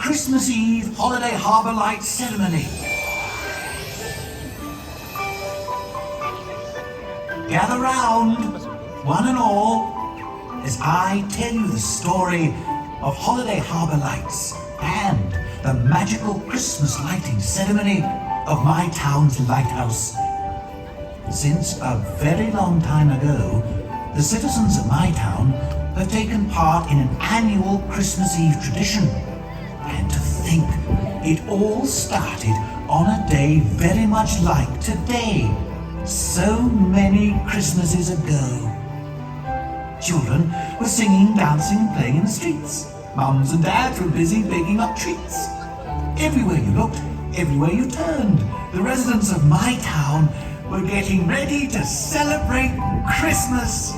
Christmas Eve holiday harbour light ceremony. Gather round, one and all, as I tell you the story of holiday harbour lights and the magical Christmas lighting ceremony of my town's lighthouse. Since a very long time ago, the citizens of my town have taken part in an annual Christmas Eve tradition. And to think, it all started on a day very much like today, so many Christmases ago. Children were singing, dancing and playing in the streets. Mums and dads were busy baking up treats. Everywhere you looked, everywhere you turned, the residents of my town were getting ready to celebrate Christmas.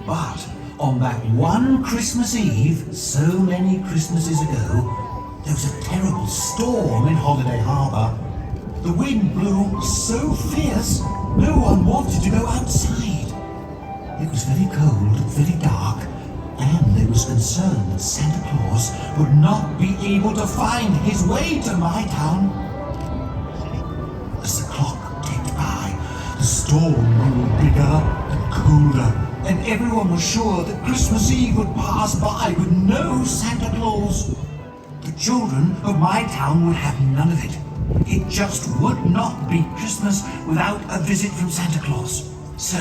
But on that one Christmas Eve, so many Christmases ago, there was a terrible storm in Holiday Harbour. The wind blew so fierce, no one wanted to go outside. It was very cold, very dark, and there was concern that Santa Claus would not be able to find his way to my town. As the clock ticked by, the storm grew bigger and colder, and everyone was sure that Christmas Eve would pass by with no Santa Claus. The children of my town would have none of it. It just would not be Christmas without a visit from Santa Claus. So,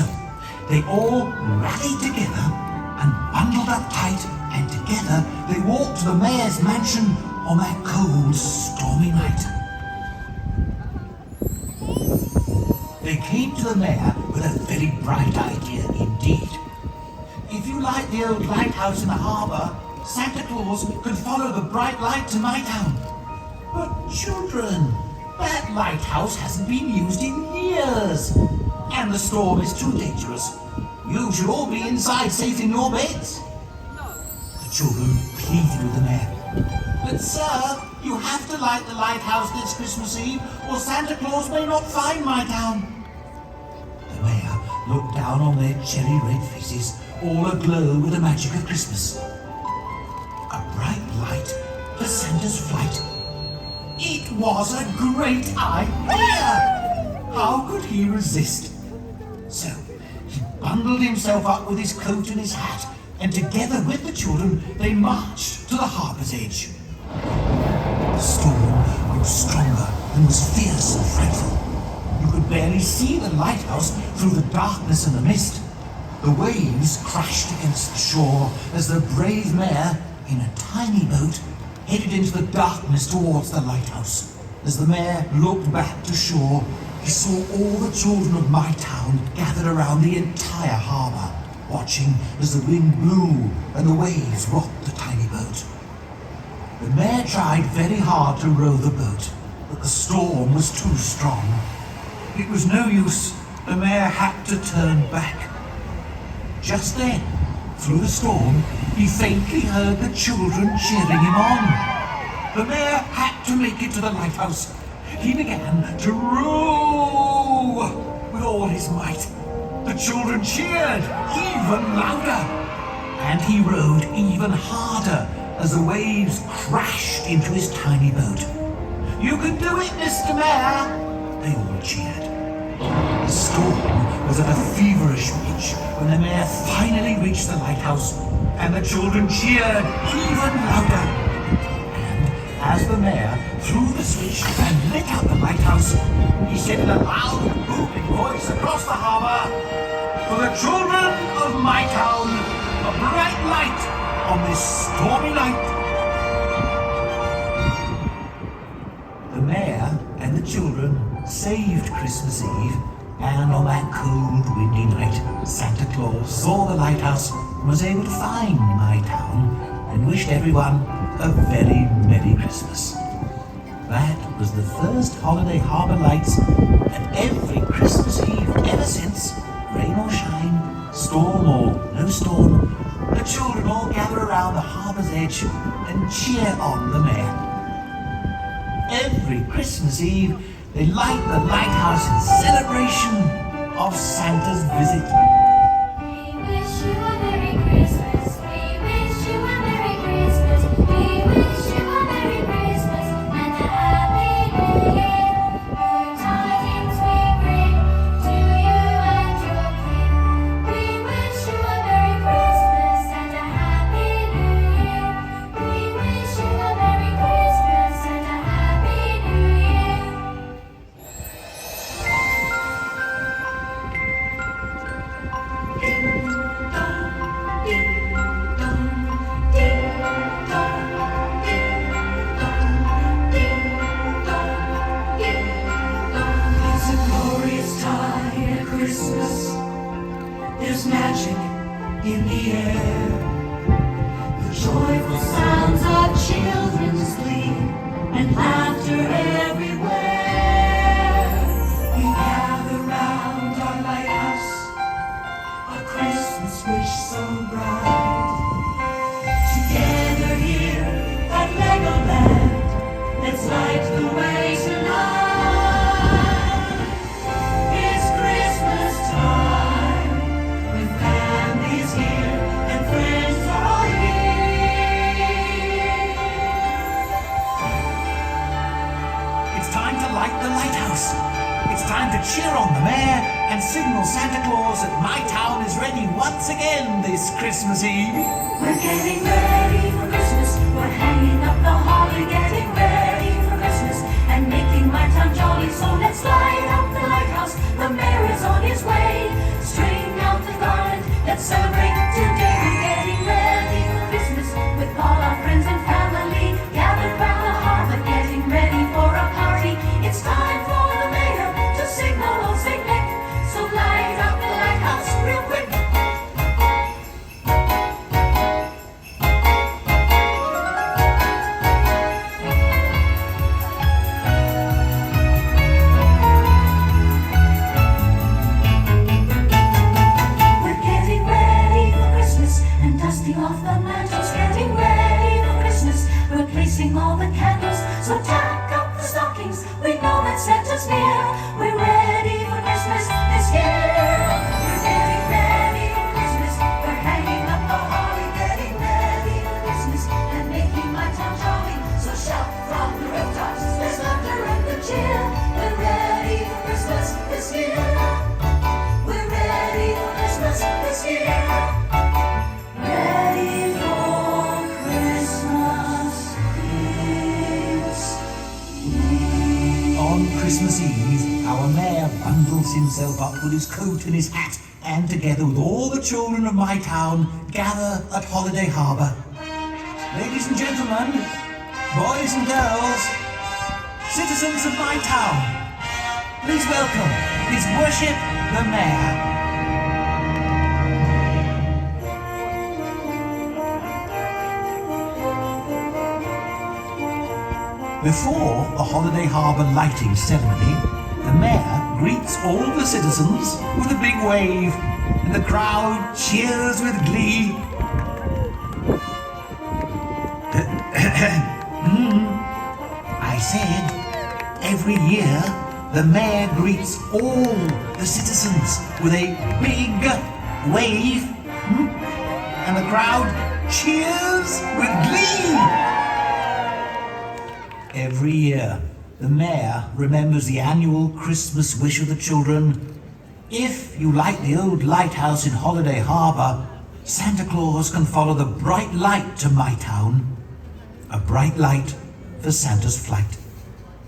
they all rallied together and bundled up tight, and together they walked to the mayor's mansion on that cold, stormy night. They came to the mayor with a very bright idea indeed. If you light the old lighthouse in the harbour, Santa Claus could follow the bright light to my town. But children, that lighthouse hasn't been used in years, and the storm is too dangerous. You should all be inside safe in your beds. The children pleaded with the mayor. But sir, you have to light the lighthouse this Christmas Eve, or Santa Claus may not find my town. The mayor looked down on their cherry red faces, all aglow with the magic of Christmas. A bright light for Santa's flight. It was a great idea! How could he resist? So, he bundled himself up with his coat and his hat, and together with the children, they marched to the harbour's edge. The storm grew stronger and was fierce and frightful. You could barely see the lighthouse through the darkness and the mist. The waves crashed against the shore as the brave mayor, in a tiny boat, headed into the darkness towards the lighthouse. As the mayor looked back to shore, he saw all the children of my town gathered around the entire harbour, watching as the wind blew and the waves rocked the tiny boat. The mayor tried very hard to row the boat, but the storm was too strong. It was no use. The mayor had to turn back. Just then, through the storm, he faintly heard the children cheering him on. The mayor had to make it to the lighthouse. He began to row with all his might. The children cheered even louder, and he rowed even harder as the waves crashed into his tiny boat. "You can do it, Mr. Mayor!" they all cheered. The storm was at a feverish pitch when the mayor finally reached the lighthouse, and the children cheered even louder. And as the mayor threw the switch and lit up the lighthouse, he said in a loud, booming voice across the harbour, "For the children of my town, a bright light on this stormy night." The mayor and the children saved Christmas Eve, and on that cold, windy night, Santa Claus saw the lighthouse and was able to find my town and wished everyone a very Merry Christmas. That was the first holiday harbour lights, and every Christmas Eve ever since, rain or shine, storm or no storm, the children all gather around the harbour's edge and cheer on the mayor. Every Christmas Eve, they light the lighthouse in celebration of Santa's visit. We wish you a Merry Christmas. We wish you a Merry Christmas. in the air. The joyful sounds of children's glee and laughter everywhere. We gather round our lighthouse, our Christmas wish so bright. Together here at LEGOLAnd, let's light the way tonight. It's Christmas time, with families here and friends all here. It's time to light the lighthouse. It's time to cheer on the mayor and signal Santa Claus that my town is ready once again this Christmas Eve. We're getting ready for Christmas. We're hanging up the holly, getting ready for Christmas and making my town jolly. So let's light up the lighthouse. The mayor is on his way. String out the garland. Let's celebrate today. We're getting ready for Christmas with all our friends and family gathered round the harbor, getting ready for a party. It's time for the mayor to signal old Saint Nick. So light up the lighthouse real quick. We're getting ready for Christmas and dusting off the mantles, getting ready for Christmas, replacing all the candles. So tack up the stockings, we know that Santa's near. We're ready for Christmas this year. We're getting ready for Christmas, we're hanging up the holly, getting ready for Christmas and making my town jolly. So shout from the rooftops, there's laughter and good cheer. We're ready for Christmas this year. We're ready for Christmas this year. Ready for Christmas this year. On Christmas Eve, our mayor bundles himself up with his coat and his hat, and together with all the children of my town, gather at Holiday Harbour. Ladies and gentlemen, boys and girls, citizens of my town, please welcome His Worship the Mayor. Before the Holiday Harbour lighting ceremony, the mayor greets all the citizens with a big wave, and the crowd cheers with glee. I said, every year the mayor greets all the citizens with a big wave, and the crowd cheers with glee. Every year, the mayor remembers the annual Christmas wish of the children. If you light the old lighthouse in Holiday Harbour, Santa Claus can follow the bright light to my town. A bright light for Santa's flight.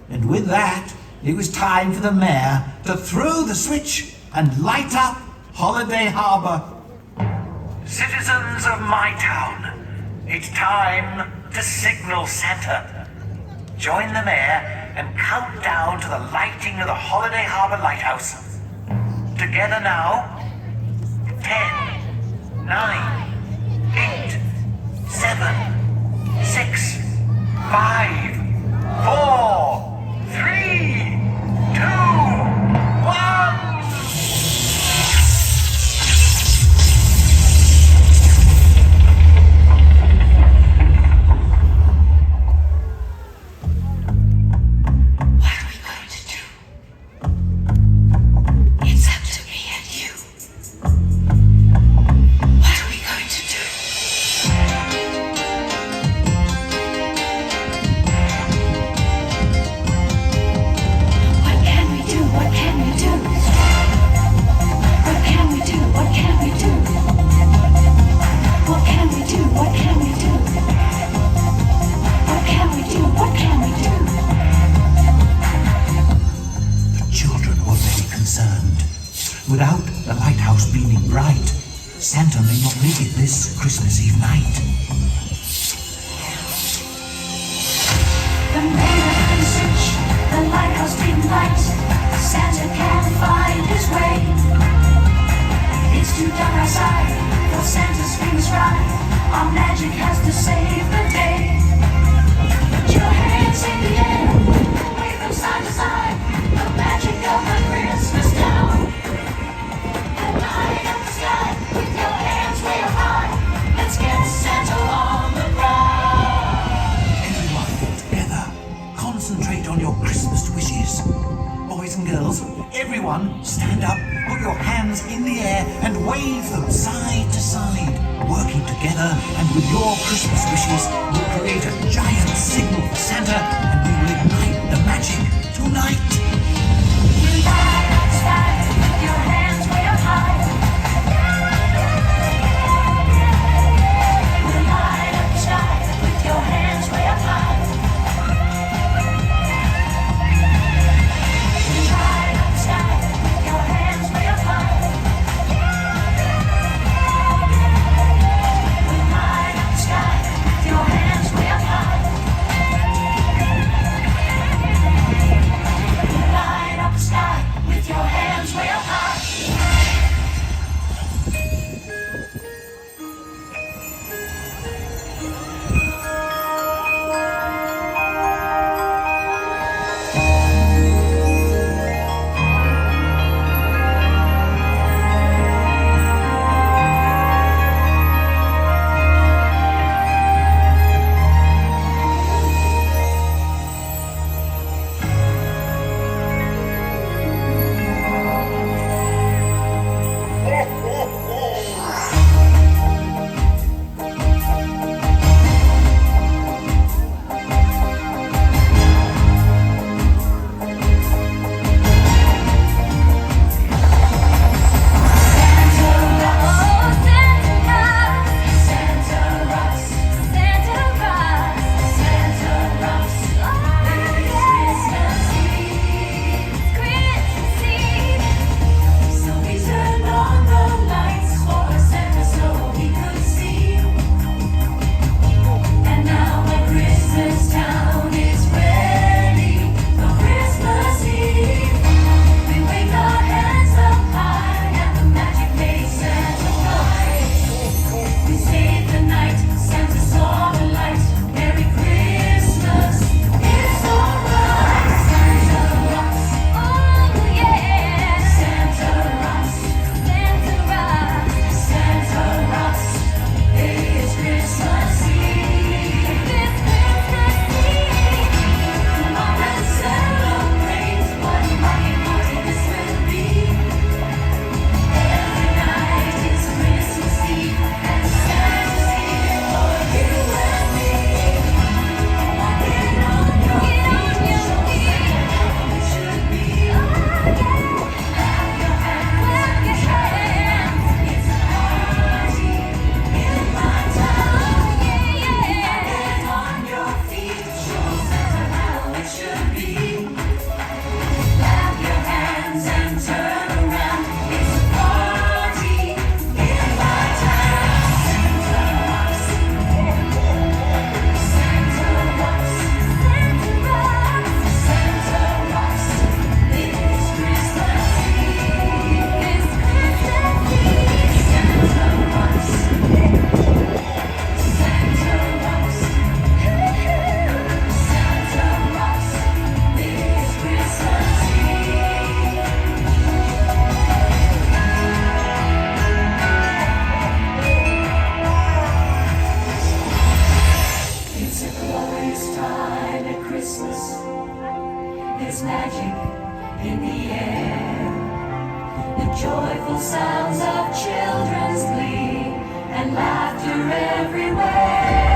And with that, it was time for the mayor to throw the switch and light up Holiday Harbour. Citizens of my town, it's time to signal Santa. Join the mayor and count down to the lighting of the Holiday Harbour Lighthouse. Together now. 10, 9, 8, 7, 6, 5, 4, 3, 2, 1. everyone, stand up, put your hands in the air and wave them side to side. Working together and with your Christmas wishes, we'll create a giant signal for Santa and we will ignite the magic tonight. You light up the sky with your hands way up high. You light up the sky with your hands way up high. You light up the sky with your hands way up high. You light up the sky with your hands way up high. You light up the sky with your hands way up high. There's magic in the air, the joyful sounds of children's glee, and laughter everywhere.